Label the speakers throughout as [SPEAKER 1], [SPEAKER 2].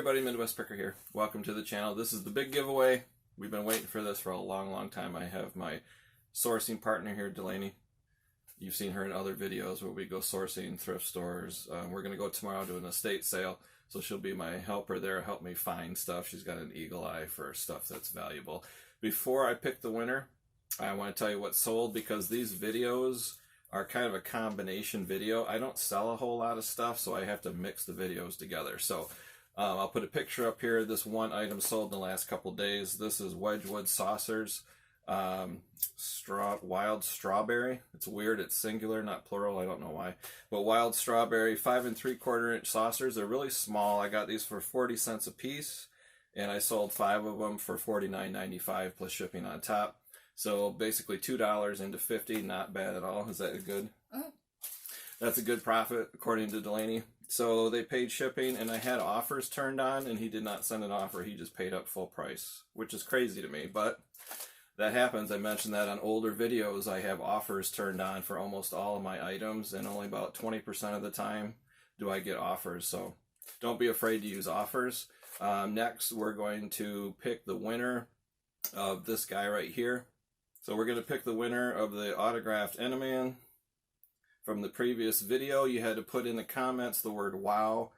[SPEAKER 1] everybody, Midwest Picker here. Welcome to the channel. This is the big giveaway. We've been waiting for this for a long time. I have my sourcing partner here, Delaney. You've seen her in other videos where we go sourcing thrift stores. We're going to go tomorrow to an estate sale, so she'll be my helper there, help me find stuff. She's got an eagle eye for stuff that's valuable. Before I pick the winner, I want to tell you what sold, because these videos are kind of a combination video. I don't sell a whole lot of stuff, so I have to mix the videos together. So I'll put a picture up here. This one item sold in the last couple days. This is Wedgwood saucers, wild strawberry. It's weird, it's singular, not plural, I don't know why. But wild strawberry, 5 3/4 inch saucers. They're really small. I got these for 40 cents a piece, and I sold 5 of them for $49.95 plus shipping on top. So basically $2 into 50, not bad at all. Is that good? That's a good profit, according to Delaney. So they paid shipping, and I had offers turned on, and he did not send an offer. He just paid up full price, which is crazy to me, but that happens. I mentioned that on older videos. I have offers turned on for almost all of my items, and only about 20% of the time do I get offers. So don't be afraid to use offers. Next, we're going to pick the winner of this guy right here. So we're going to pick the winner of the autographed Enaman. From the previous video, you had to put in the comments the word wow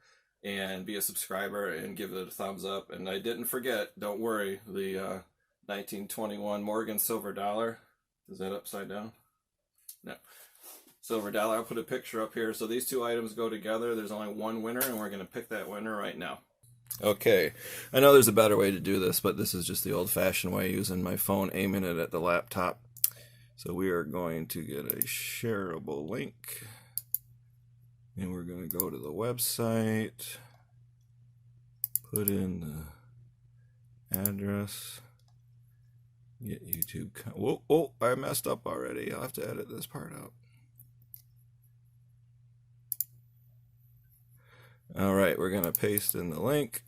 [SPEAKER 1] and be a subscriber and give it a thumbs up. And I didn't forget, don't worry, the 1921 Morgan silver dollar. Is that upside down? No. Silver dollar. I'll put a picture up here. So these two items go together. There's only one winner, and we're going to pick that winner right now. Okay, I know there's a better way to do this, but this is just the old-fashioned way, using my phone, aiming it at the laptop. So we are going to get a shareable link, and we're going to go to the website, put in the address, get YouTube. Whoa, oh, I messed up already. I'll have to edit this part out. All right, we're going to paste in the link.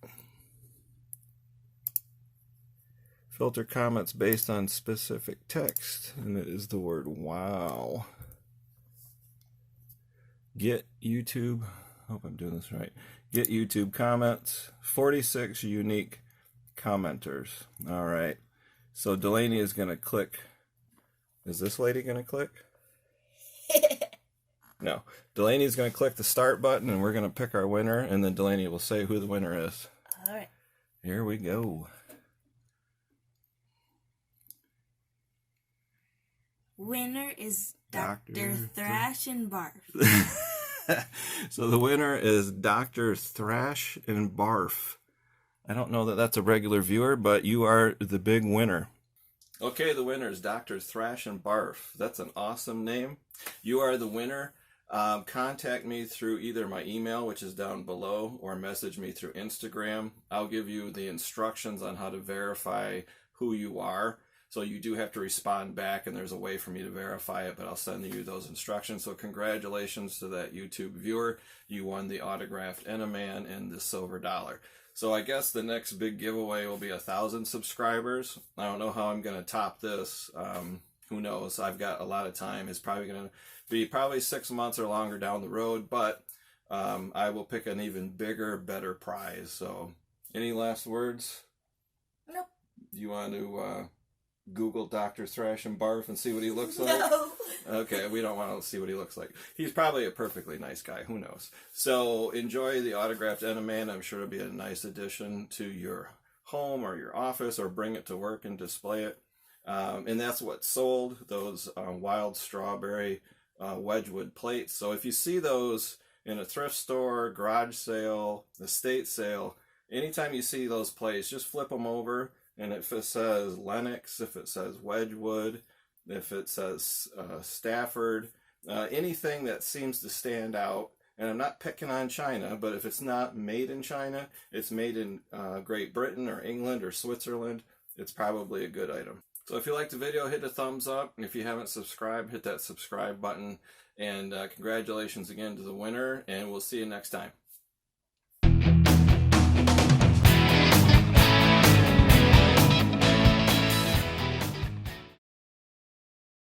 [SPEAKER 1] Filter comments based on specific text, and it is the word wow. Get YouTube, hope I'm doing this right. Get YouTube comments, 46 unique commenters. All right, so Delaney is going to click. Is this lady going to click? No. Delaney's going to click the start button, and we're going to pick our winner, and then Delaney will say who the winner is.
[SPEAKER 2] All right.
[SPEAKER 1] Here we go.
[SPEAKER 2] Winner is Dr. Thrash and Barf.
[SPEAKER 1] So the winner is Dr. Thrash and Barf. I don't know that that's a regular viewer, but you are the big winner. Okay, the winner is Dr. Thrash and Barf. That's an awesome name. You are the winner. Contact me through either my email, which is down below, or message me through Instagram. I'll give you the instructions on how to verify who you are. So you do have to respond back, and there's a way for me to verify it, but I'll send you those instructions. So congratulations to that YouTube viewer. You won the autographed Enaman and the silver dollar. So I guess the next big giveaway will be 1,000 subscribers. I don't know how I'm going to top this. Who knows? I've got a lot of time. It's probably going to be 6 months or longer down the road, but I will pick an even bigger, better prize. So any last words?
[SPEAKER 2] Nope.
[SPEAKER 1] You want to Google Dr. Thrash and Barf and see what he looks like?
[SPEAKER 2] No.
[SPEAKER 1] Okay, we don't want to see what he looks like. He's probably a perfectly nice guy. Who knows? So enjoy the autographed Enaman. I'm sure it'll be a nice addition to your home or your office, or bring it to work and display it. And that's what sold, those wild strawberry Wedgwood plates. So if you see those in a thrift store, garage sale, estate sale, anytime you see those plates, just flip them over. And if it says Lennox, if it says Wedgwood, if it says Stafford, anything that seems to stand out, and I'm not picking on China, but if it's not made in China, it's made in Great Britain or England or Switzerland, it's probably a good item. So if you liked the video, hit a thumbs up. And if you haven't subscribed, hit that subscribe button. And congratulations again to the winner, and we'll see you next time.